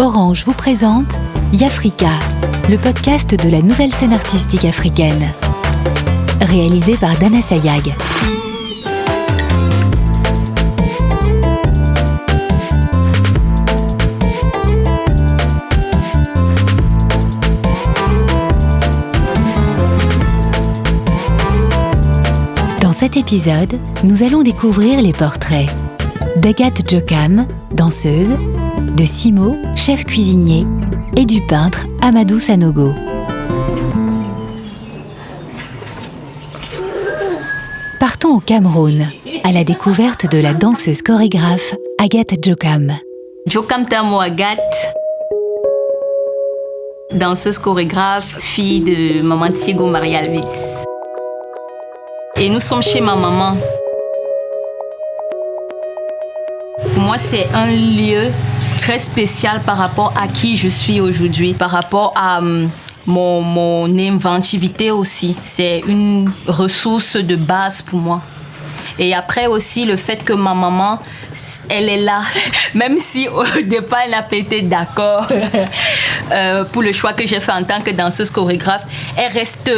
Orange vous présente Yafrika, le podcast de la nouvelle scène artistique africaine. Réalisé par Dana Sayag. Dans cet épisode, nous allons découvrir les portraits d'Agathe Djokam, danseuse, de Simo, chef cuisinier, et du peintre Amadou Sanogo. Partons au Cameroun, à la découverte de la danseuse chorégraphe Agathe Djokam. Djokam Tamo Agathe, danseuse chorégraphe, fille de maman Thiego Maria Luis. Et nous sommes chez ma maman. Pour moi, c'est un lieu très spécial par rapport à qui je suis aujourd'hui, par rapport à mon inventivité aussi. C'est une ressource de base pour moi. Et après aussi, le fait que ma maman, elle est là, même si au départ, elle n'a pas été d'accord pour le choix que j'ai fait en tant que danseuse chorégraphe, elle reste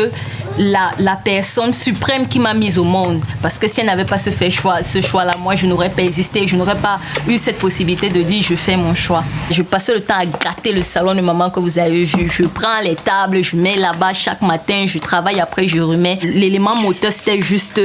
la personne suprême qui m'a mise au monde. Parce que si elle n'avait pas ce choix-là, moi, je n'aurais pas existé. Je n'aurais pas eu cette possibilité de dire, je fais mon choix. Je passais le temps à gâter le salon de maman que vous avez vu. Je prends les tables, je mets là-bas chaque matin, je travaille, après je remets. L'élément moteur, c'était juste,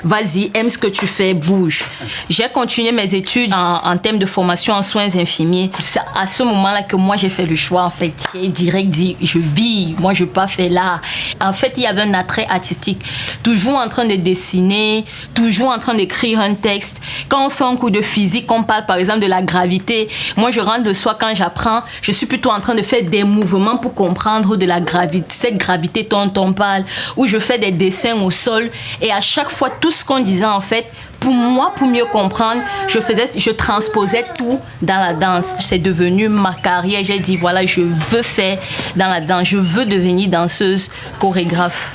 vas-y, aime ce que tu fais, bouge. J'ai continué mes études en termes de formation en soins infirmiers. C'est à ce moment-là que moi, j'ai fait le choix, en fait. J'ai direct dit, je vis, moi, je ne veux pas faire là. En fait, il y avait un attrait artistique. Toujours en train de dessiner, toujours en train d'écrire un texte. Quand on fait un cours de physique, on parle par exemple de la gravité. Moi, je rentre le soir quand j'apprends, je suis plutôt en train de faire des mouvements pour comprendre de la gravité, cette gravité dont on parle, où je fais des dessins au sol. Et à chaque fois, tout ce qu'on disait, en fait, pour moi, pour mieux comprendre, je transposais tout dans la danse. C'est devenu ma carrière. J'ai dit, voilà, je veux faire dans la danse. Je veux devenir danseuse, chorégraphe.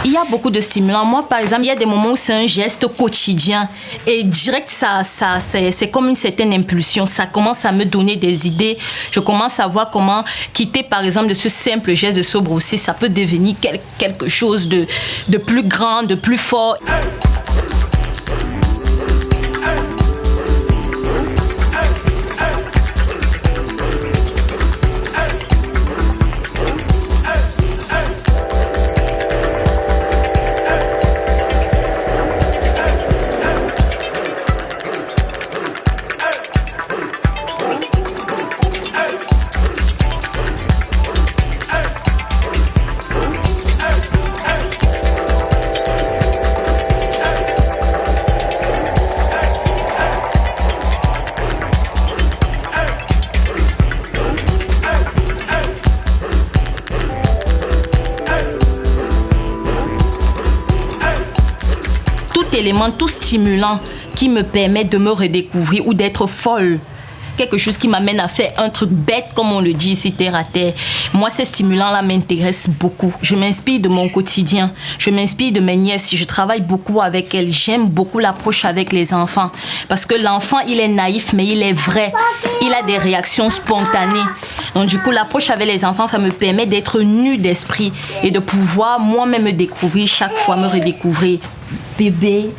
Il y a beaucoup de stimulants. Moi, par exemple, il y a des moments où c'est un geste quotidien et direct, c'est comme une certaine impulsion. Ça commence à me donner des idées. Je commence à voir comment quitter, par exemple, de ce simple geste de se brosser, ça peut devenir quelque chose de plus grand, de plus fort. Élément, tout stimulant qui me permet de me redécouvrir ou d'être folle. Quelque chose qui m'amène à faire un truc bête, comme on le dit ici, terre à terre. Moi, ces stimulants-là m'intéressent beaucoup. Je m'inspire de mon quotidien. Je m'inspire de mes nièces. Je travaille beaucoup avec elles. J'aime beaucoup l'approche avec les enfants. Parce que l'enfant, il est naïf, mais il est vrai. Il a des réactions spontanées. Donc, du coup, l'approche avec les enfants, ça me permet d'être nue d'esprit et de pouvoir moi-même me découvrir chaque fois, me redécouvrir. Bébé.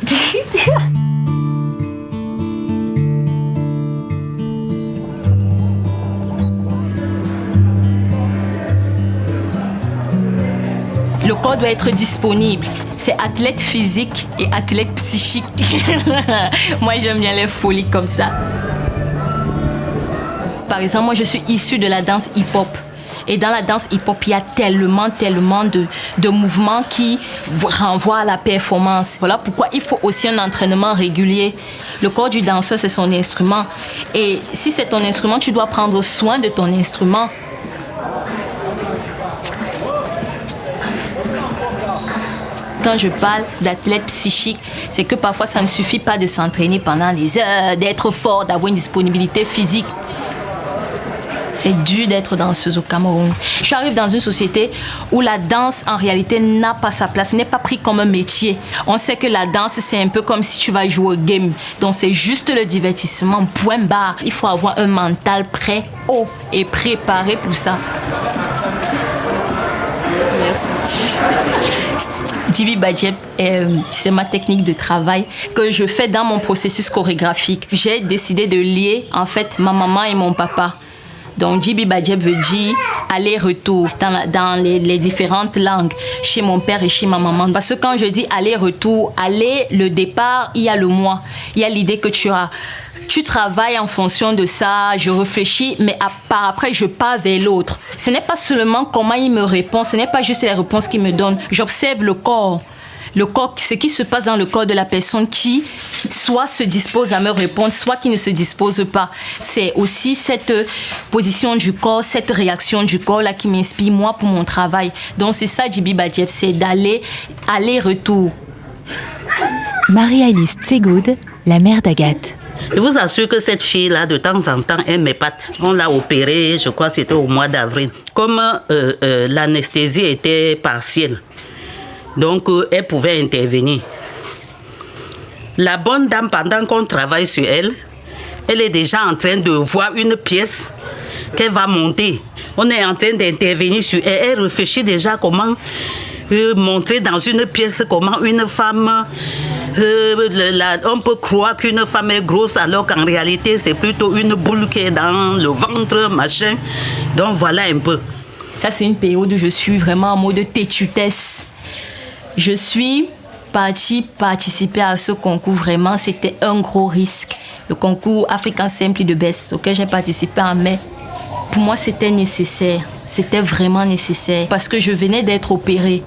Le corps doit être disponible. C'est athlète physique et athlète psychique. Moi, j'aime bien les folies comme ça. Par exemple, moi, je suis issue de la danse hip-hop. Et dans la danse hip-hop, il y a tellement de mouvements qui renvoient à la performance. Voilà pourquoi il faut aussi un entraînement régulier. Le corps du danseur, c'est son instrument. Et si c'est ton instrument, tu dois prendre soin de ton instrument. Quand je parle d'athlète psychique, c'est que parfois, ça ne suffit pas de s'entraîner pendant des heures, d'être fort, d'avoir une disponibilité physique. C'est dur d'être danseuse au Cameroun. Je arrive dans une société où la danse, en réalité, n'a pas sa place, n'est pas pris comme un métier. On sait que la danse, c'est un peu comme si tu vas jouer au game. Donc, c'est juste le divertissement, point barre. Il faut avoir un mental prêt, haut et préparé pour ça. Merci. Djiby Badjep, c'est ma technique de travail que je fais dans mon processus chorégraphique. J'ai décidé de lier en fait ma maman et mon papa. Donc Djiby Badjep veut dire aller-retour dans les différentes langues chez mon père et chez ma maman. Parce que quand je dis aller-retour, aller, le départ, il y a le moi. Il y a l'idée que tu as. Tu travailles en fonction de ça, je réfléchis, mais après, je pars vers l'autre. Ce n'est pas seulement comment il me répond, ce n'est pas juste les réponses qu'il me donne. J'observe le corps. Le corps, ce qui se passe dans le corps de la personne qui soit se dispose à me répondre, soit qui ne se dispose pas. C'est aussi cette position du corps, cette réaction du corps là qui m'inspire moi pour mon travail. Donc c'est ça Djiby Badjep, c'est d'aller aller-retour. Marie-Alice Tsegoud, la mère d'Agathe. Je vous assure que cette fille-là, de temps en temps, elle m'épate. On l'a opérée, je crois que c'était au mois d'avril. Comme l'anesthésie était partielle, donc elle pouvait intervenir. La bonne dame, pendant qu'on travaille sur elle, elle est déjà en train de voir une pièce qu'elle va monter. On est en train d'intervenir sur elle. Elle réfléchit déjà comment montrer dans une pièce comment une femme... on peut croire qu'une femme est grosse alors qu'en réalité c'est plutôt une boule qui est dans le ventre, machin. Donc voilà un peu. Ça c'est une période où je suis vraiment en mode têtutesse. Je suis partie participer à ce concours, vraiment c'était un gros risque. Le concours African Simply the Best auquel j'ai participé en mai. Pour moi c'était nécessaire, c'était vraiment nécessaire parce que je venais d'être opérée.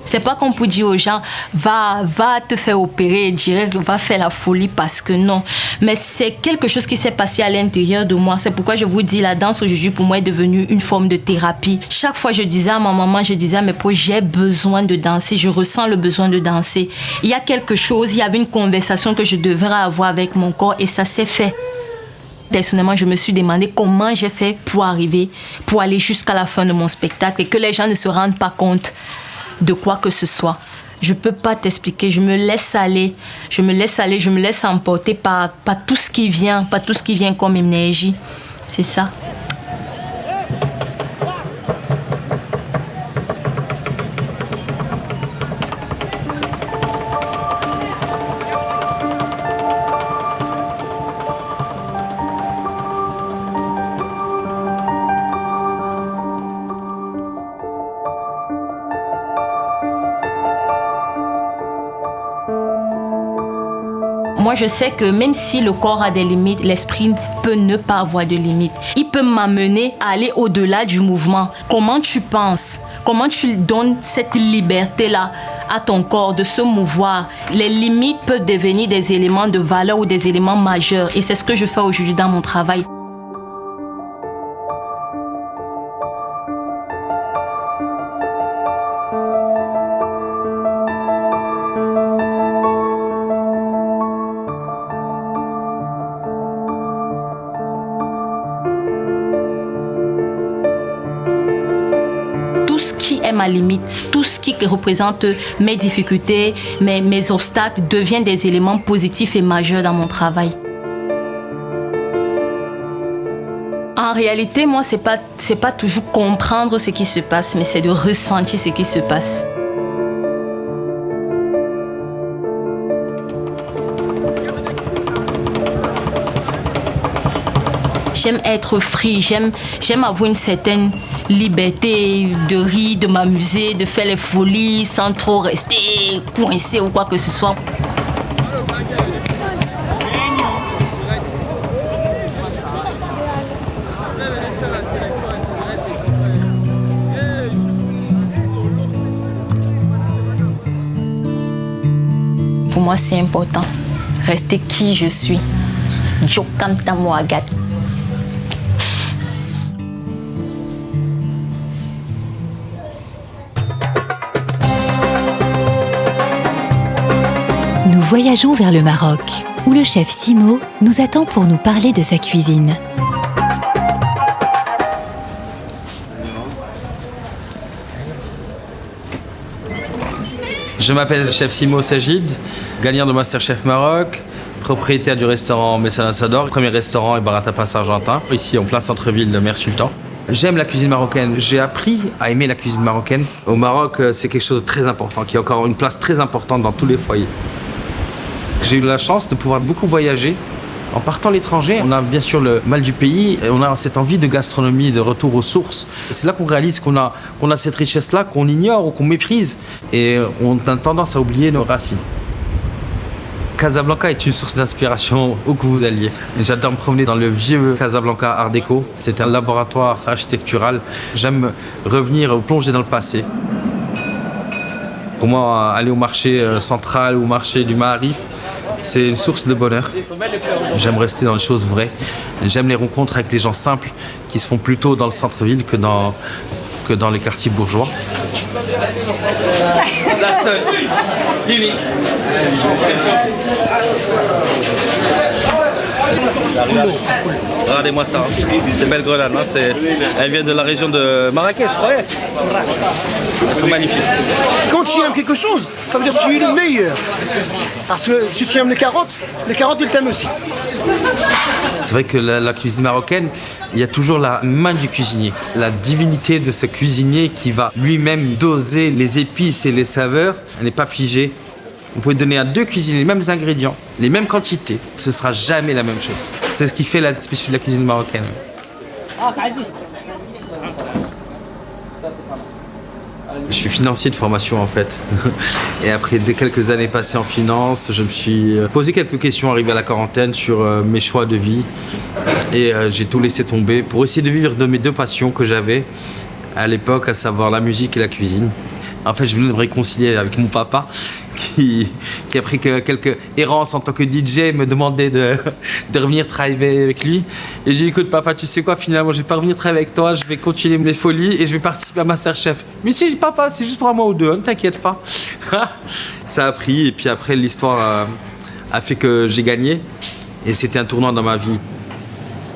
C'est pas qu'on peut dire aux gens, va te faire opérer et direct, va faire la folie parce que non. Mais c'est quelque chose qui s'est passé à l'intérieur de moi. C'est pourquoi je vous dis, la danse aujourd'hui pour moi est devenue une forme de thérapie. Chaque fois je disais à ma maman, je disais à mes proches, j'ai besoin de danser, je ressens le besoin de danser. Il y a quelque chose, il y avait une conversation que je devrais avoir avec mon corps et ça s'est fait. Personnellement, je me suis demandé comment j'ai fait pour aller jusqu'à la fin de mon spectacle et que les gens ne se rendent pas compte de quoi que ce soit. Je peux pas t'expliquer, je me laisse aller, je me laisse emporter par tout ce qui vient, comme énergie. C'est ça. Moi, je sais que même si le corps a des limites, l'esprit peut ne pas avoir de limites. Il peut m'amener à aller au-delà du mouvement. Comment tu penses? Comment tu donnes cette liberté-là à ton corps de se mouvoir? Les limites peuvent devenir des éléments de valeur ou des éléments majeurs. Et c'est ce que je fais aujourd'hui dans mon travail. Tout ce qui est ma limite, tout ce qui représente mes difficultés, mes obstacles devient des éléments positifs et majeurs dans mon travail. En réalité, moi, c'est pas toujours comprendre ce qui se passe, mais c'est de ressentir ce qui se passe. J'aime être free, j'aime avoir une certaine liberté de rire, de m'amuser, de faire les folies sans trop rester coincé ou quoi que ce soit. Pour moi, c'est important. Rester qui je suis. Jokam Tamo Agathe. Nous voyageons vers le Maroc, où le chef Simo nous attend pour nous parler de sa cuisine. Je m'appelle chef Simo Sajid, gagnant de Masterchef Maroc, propriétaire du restaurant Messana Sador, premier restaurant et bar à tapas argentin, ici en plein centre-ville de Mère Sultan. J'aime la cuisine marocaine. J'ai appris à aimer la cuisine marocaine. Au Maroc, c'est quelque chose de très important, qui a encore une place très importante dans tous les foyers. J'ai eu la chance de pouvoir beaucoup voyager. En partant à l'étranger, on a bien sûr le mal du pays, et on a cette envie de gastronomie, de retour aux sources. C'est là qu'on réalise qu'on a cette richesse-là qu'on ignore ou qu'on méprise, et on a tendance à oublier nos racines. Casablanca est une source d'inspiration où que vous alliez. J'adore me promener dans le vieux Casablanca Art déco. C'est un laboratoire architectural. J'aime revenir plonger dans le passé. Pour moi, aller au marché central ou au marché du Maarif, c'est une source de bonheur. J'aime rester dans les choses vraies. J'aime les rencontres avec les gens simples qui se font plutôt dans le centre-ville que dans les quartiers bourgeois. La seule, l'unique. Regardez-moi ça, c'est belle grenade, hein. Elle vient de la région de Marrakech, je croyais. Elles sont magnifiques. Quand tu aimes quelque chose, ça veut dire que tu es le meilleur. Parce que si tu aimes les carottes ils t'aiment aussi. C'est vrai que la cuisine marocaine, il y a toujours la main du cuisinier, la divinité de ce cuisinier qui va lui-même doser les épices et les saveurs. Elle n'est pas figée. Vous pouvez donner à deux cuisiniers les mêmes ingrédients, les mêmes quantités, ce ne sera jamais la même chose. C'est ce qui fait la spécificité de la cuisine marocaine. Je suis financier de formation en fait. Et après quelques années passées en finance, je me suis posé quelques questions arrivé à la quarantaine sur mes choix de vie. Et j'ai tout laissé tomber pour essayer de vivre de mes deux passions que j'avais à l'époque, à savoir la musique et la cuisine. En fait, je voulais me réconcilier avec mon papa qui a pris quelques errances en tant que DJ, me demandait de revenir travailler avec lui. Et j'ai dit, écoute papa, tu sais quoi, finalement, je vais pas revenir travailler avec toi, je vais continuer mes folies et je vais participer à Masterchef. Mais si papa, c'est juste pour un mois ou deux, ne t'inquiète pas. Ça a pris et puis après, l'histoire a fait que j'ai gagné. Et c'était un tournant dans ma vie.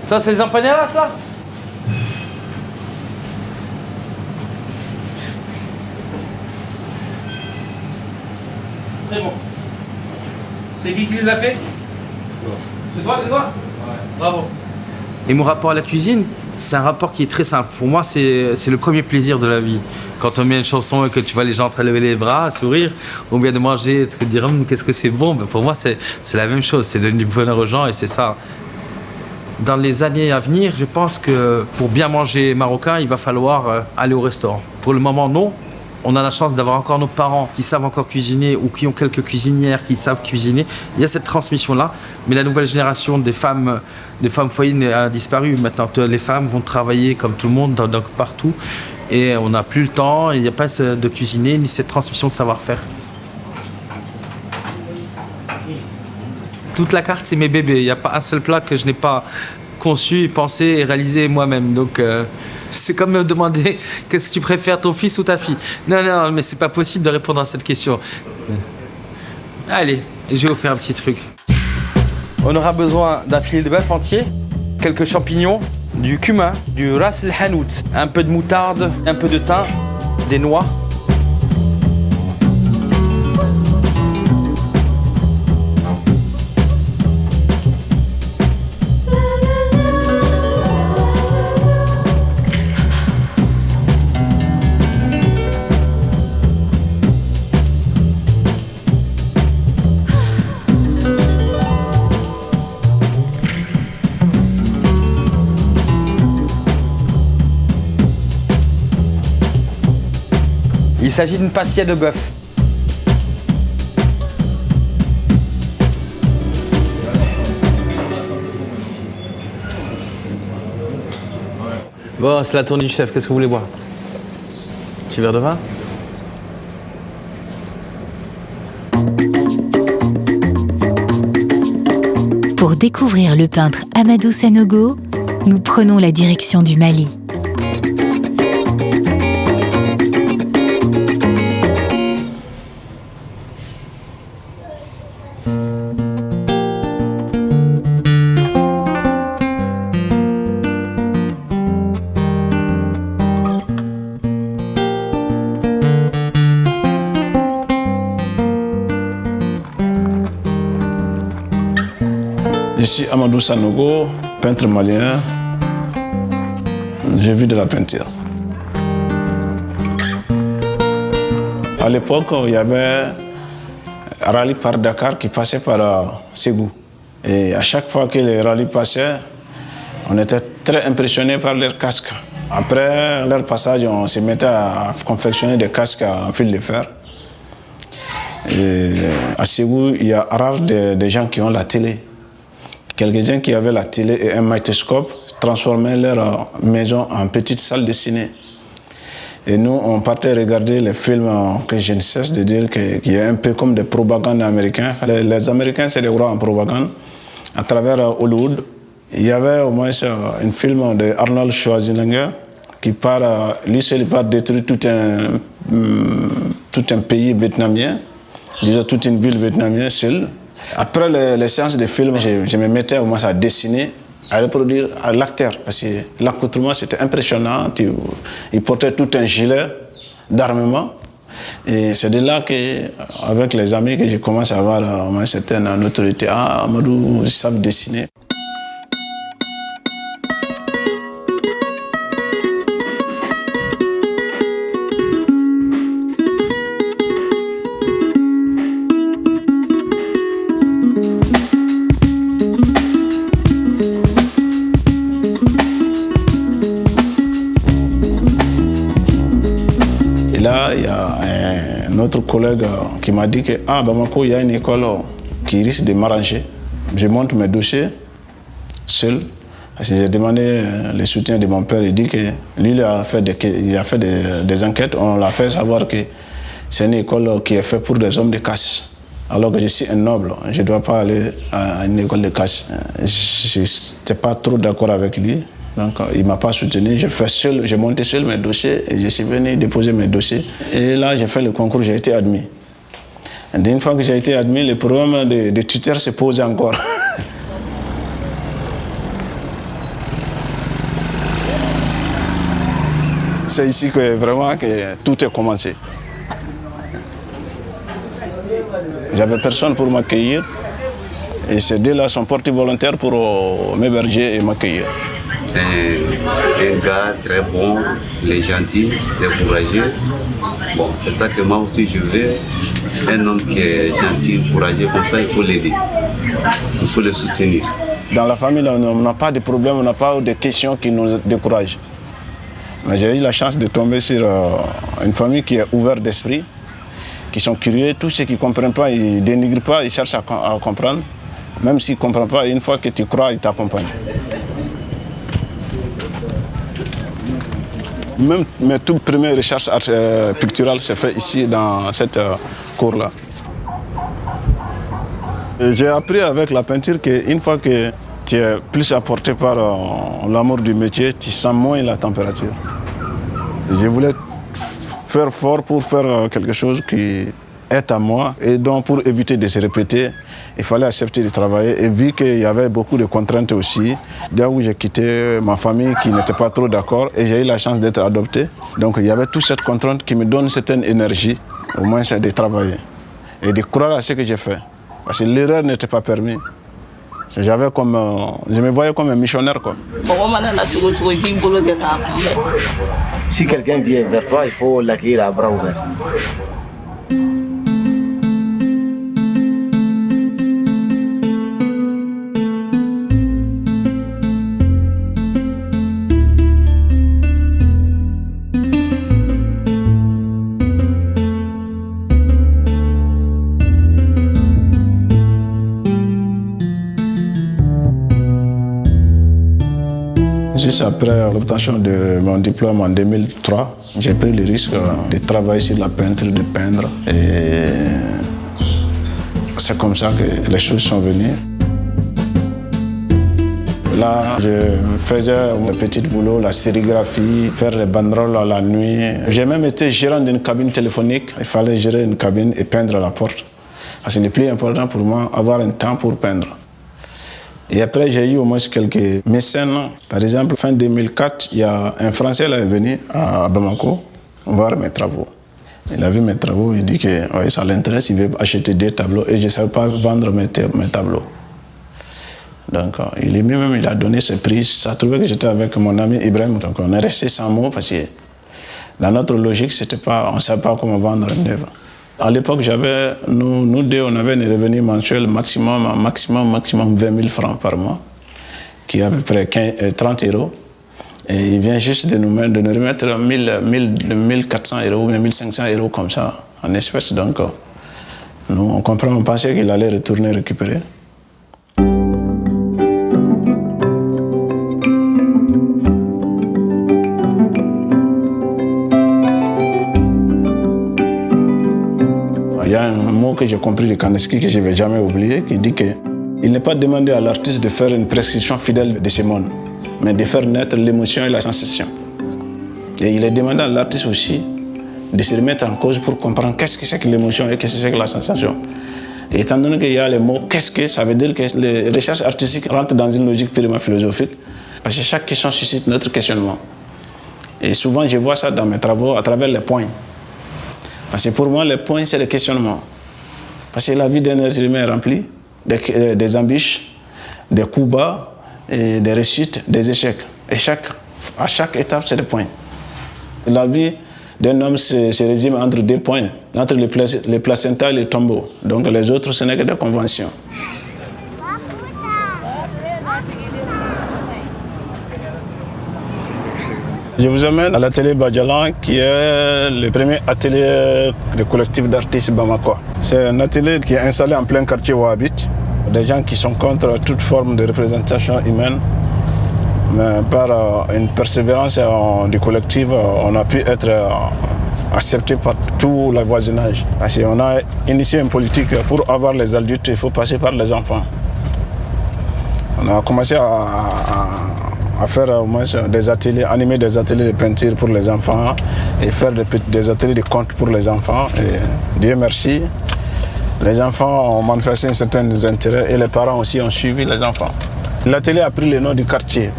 Ça, c'est les empanadas, ça ? Très bon. C'est qui les a fait? C'est toi, Ouais. Bravo. Et mon rapport à la cuisine, c'est un rapport qui est très simple. Pour moi, c'est le premier plaisir de la vie. Quand on met une chanson et que tu vois les gens en train de lever les bras, sourire, ou bien de manger, te dire qu'est-ce que c'est bon, ben pour moi, c'est la même chose. C'est donner du bonheur aux gens et c'est ça. Dans les années à venir, je pense que pour bien manger marocain, il va falloir aller au restaurant. Pour le moment, non. On a la chance d'avoir encore nos parents qui savent encore cuisiner ou qui ont quelques cuisinières qui savent cuisiner. Il y a cette transmission-là, mais la nouvelle génération des femmes foyers a disparu. Maintenant, les femmes vont travailler comme tout le monde, partout, et on n'a plus le temps, il n'y a pas de cuisiner, ni cette transmission de savoir-faire. Toute la carte, c'est mes bébés. Il n'y a pas un seul plat que je n'ai pas conçu, pensé et réalisé moi-même. Donc, c'est comme me demander qu'est-ce que tu préfères, ton fils ou ta fille. Non, mais c'est pas possible de répondre à cette question. Allez, je vais vous faire un petit truc. On aura besoin d'un filet de bœuf entier, quelques champignons, du cumin, du ras el hanout, un peu de moutarde, un peu de thym, des noix. Il s'agit d'une pastilla de bœuf. Bon, c'est la tournée du chef. Qu'est-ce que vous voulez boire? Un petit verre de vin? Pour découvrir le peintre Amadou Sanogo, nous prenons la direction du Mali. Je suis Amadou Sanogo, peintre malien. Je vis de la peinture. À l'époque, il y avait un rallye par Dakar qui passait par Ségou. Et à chaque fois que les rallyes passaient, on était très impressionnés par leurs casques. Après leur passage, on se mettait à confectionner des casques en fil de fer. Et à Ségou, il y a rare des gens qui ont la télé. Quelques-uns qui avaient la télé et un magnétoscope transformaient leur maison en petite salle de ciné. Et nous, on partait regarder les films que je ne cesse de dire qu'il y a un peu comme des propagandes américains. Les Américains, c'est des rois en propagande. À travers Hollywood, il y avait au moins un film de Arnold Schwarzenegger qui part, lui seul, il part détruire tout un pays vietnamien, déjà toute une ville vietnamienne seule. Après les séances de films, je me mettais au moins à dessiner, à reproduire à l'acteur, parce que l'accoutrement c'était impressionnant. Il portait tout un gilet d'armement. Et c'est de là qu'avec les amis que j'ai commencé à avoir une certaine autorité. Ah, Amadou, ils savent dessiner. Là, il y a un autre collègue qui m'a dit que Bamako, il y a une école qui risque de m'arranger. Je monte mes dossiers seul. Parce que j'ai demandé le soutien de mon père. Il dit que lui, il a fait des enquêtes. On l'a fait savoir que c'est une école qui est faite pour des hommes de casse. Alors que je suis un noble, je ne dois pas aller à une école de casse. Je n'étais pas trop d'accord avec lui. Donc, il ne m'a pas soutenu. J'ai monté seul mes dossiers et je suis venu déposer mes dossiers. Et là, j'ai fait le concours, j'ai été admis. Et une fois que j'ai été admis, le problème de tuteur se pose encore. C'est ici que vraiment que tout est commencé. J'avais personne pour m'accueillir. Et ces deux-là sont portés volontaires pour m'héberger et m'accueillir. C'est un gars très bon, il est gentil, il est courageux. Bon, c'est ça que moi aussi je veux. Un homme qui est gentil, courageux, comme ça, il faut l'aider. Il faut le soutenir. Dans la famille, on n'a pas de problème, on n'a pas de questions qui nous découragent. Mais j'ai eu la chance de tomber sur une famille qui est ouverte d'esprit, qui sont curieux. Tous ceux qui ne comprennent pas, ils ne dénigrent pas, ils cherchent à comprendre. Même s'ils ne comprennent pas, une fois que tu crois, ils t'accompagnent. Même mes toutes premières recherches picturales se fait ici, dans cette cour-là. J'ai appris avec la peinture qu'une fois que tu es plus apporté par l'amour du métier, tu sens moins la température. Je voulais faire fort pour faire quelque chose qui est à moi. Et donc pour éviter de se répéter, il fallait accepter de travailler. Et vu qu'il y avait beaucoup de contraintes aussi, là où j'ai quitté ma famille qui n'était pas trop d'accord, et j'ai eu la chance d'être adopté. Donc il y avait toute cette contrainte qui me donne une certaine énergie, au moins c'est de travailler. Et de croire à ce que j'ai fait. Parce que l'erreur n'était pas permise. Je me voyais comme un missionnaire, quoi. Si quelqu'un vient vers toi, il faut l'accueillir à bras ouverts. Juste après l'obtention de mon diplôme en 2003, j'ai pris le risque de travailler sur la peinture, de peindre. Et c'est comme ça que les choses sont venues. Là, je faisais un petit boulot, la sérigraphie, faire les banderoles à la nuit. J'ai même été gérant d'une cabine téléphonique. Il fallait gérer une cabine et peindre à la porte. Parce que le plus important pour moi, avoir un temps pour peindre. Et après, j'ai eu au moins quelques mécènes. Par exemple, fin 2004, il y a un Français là, est venu à Bamako voir mes travaux. Il a vu mes travaux, il dit que ouais, ça l'intéresse, il veut acheter des tableaux. Et je ne savais pas vendre mes tableaux. Donc, lui-même, il a donné ce prix. Ça trouvait que j'étais avec mon ami Ibrahim. Donc, on est resté sans mots parce que dans notre logique, on ne savait pas comment vendre une œuvre. À l'époque, nous deux, on avait une revenu mensuel maximum 20 000 francs par mois, qui est à peu près 30 €. Et il vient juste de nous remettre 1 400 € ou 1 500 € comme ça, en espèces. Donc, nous, on pensait qu'il allait retourner récupérer. Il y a un mot que j'ai compris de Kandinsky que je ne vais jamais oublier, qui dit qu'il n'est pas demandé à l'artiste de faire une prescription fidèle de ce monde, mais de faire naître l'émotion et la sensation. Et il est demandé à l'artiste aussi de se remettre en cause pour comprendre qu'est-ce que c'est que l'émotion et qu'est-ce que c'est que la sensation. Et étant donné qu'il y a le mot « qu'est-ce que », ça veut dire que les recherches artistiques rentrent dans une logique purement philosophique, parce que chaque question suscite notre questionnement. Et souvent, je vois ça dans mes travaux à travers les points. Parce que pour moi, les points, c'est le questionnement. Parce que la vie d'un être humain est remplie des embûches, des coups bas, et des réussites, des échecs. Et à chaque étape, c'est des points. La vie d'un homme se résume entre 2 points, entre les placentas et les tombeaux. Donc les autres, ce n'est que des conventions. Je vous amène à l'atelier Badjalan, qui est le premier atelier du collectif d'artistes Bamako. C'est un atelier qui est installé en plein quartier wahhabite. Des gens qui sont contre toute forme de représentation humaine. Mais par une persévérance du collectif, on a pu être accepté par tout le voisinage. Parce qu'on a initié une politique pour avoir les adultes, il faut passer par les enfants. On a commencé à faire au moins des ateliers, animer des ateliers de peinture pour les enfants et faire des ateliers de contes pour les enfants. Et Dieu merci, les enfants ont manifesté un certain intérêt et les parents aussi ont suivi les enfants. L'atelier a pris le nom du quartier.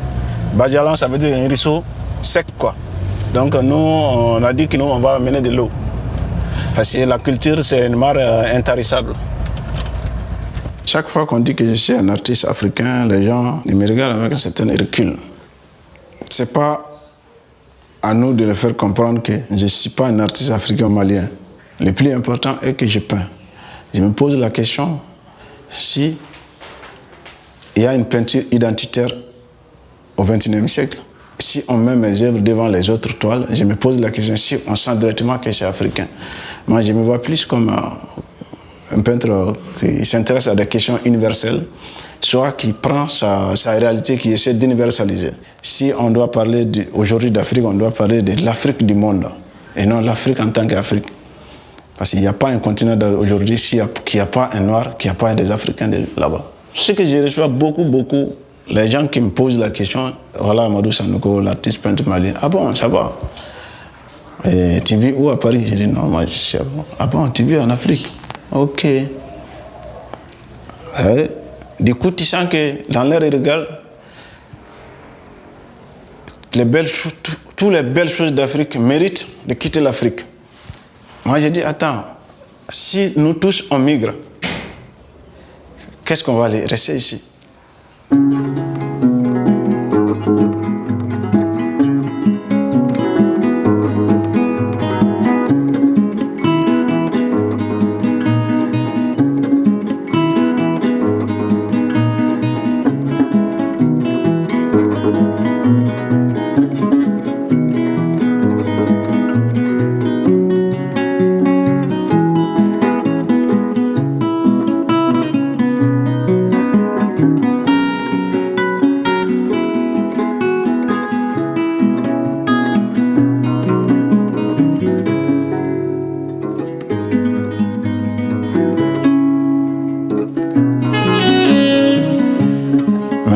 Badjalan, ça veut dire un ruisseau sec, quoi. Donc nous, on a dit que nous, on va amener de l'eau. Parce que la culture, c'est une mare intarissable. Chaque fois qu'on dit que je suis un artiste africain, les gens ils me regardent avec un certain recul. Ce n'est pas à nous de leur faire comprendre que je ne suis pas un artiste africain malien. Le plus important est que je peins. Je me pose la question si il y a une peinture identitaire au XXIe siècle. Si on met mes œuvres devant les autres toiles, je me pose la question si on sent directement que c'est africain. Moi, je me vois plus comme un peintre qui s'intéresse à des questions universelles, soit qui prend sa réalité, qui essaie d'universaliser. Si on doit parler aujourd'hui d'Afrique, on doit parler de l'Afrique du monde, et non l'Afrique en tant qu'Afrique. Parce qu'il n'y a pas un continent aujourd'hui qui n'a pas un noir, qui n'a pas des Africains là-bas. Ce que je reçois beaucoup, les gens qui me posent la question, voilà Amadou Sanoko, l'artiste peintre malien, ah bon, ça va. Et tu vis où à Paris? Je dis non, moi je suis à bon. Ah bon, tu vis en Afrique? Ok. Du coup, tu sens que dans leur regard, toutes les belles choses d'Afrique méritent de quitter l'Afrique. Moi, je dis, attends, si nous tous on migre, qu'est-ce qu'on va aller rester ici?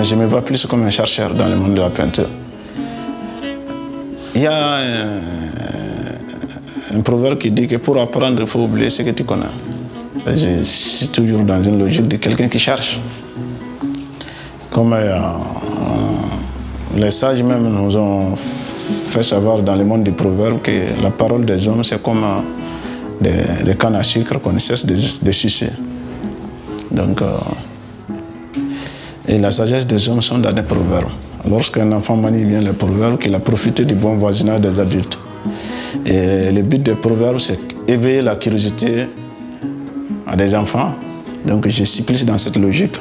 Je me vois plus comme un chercheur dans le monde de la peinture. Il y a un proverbe qui dit que pour apprendre, il faut oublier ce que tu connais. Je suis toujours dans une logique de quelqu'un qui cherche. Comme les sages même nous ont fait savoir dans le monde des proverbes que la parole des hommes, c'est comme des cannes à sucre qu'on ne cesse de sucer. Donc, Et la sagesse des hommes sont dans les proverbes. Lorsqu'un enfant manie bien les proverbes, qu'il a profité du bon voisinage des adultes. Et le but des proverbes, c'est éveiller la curiosité à des enfants. Donc je suis plus dans cette logique.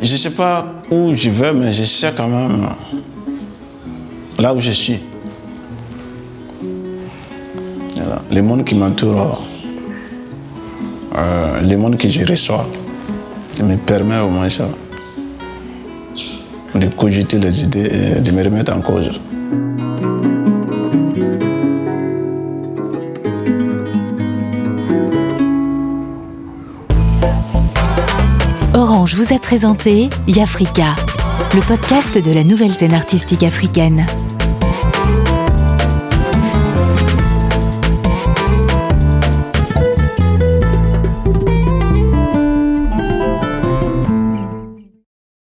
Je ne sais pas où je vais, mais je sais quand même là où je suis. Voilà. Le monde qui m'entoure, le monde que je reçois, ça me permet au moins ça, de cogiter les idées et de me remettre en cause. Orange vous a présenté Yafrika, le podcast de la nouvelle scène artistique africaine.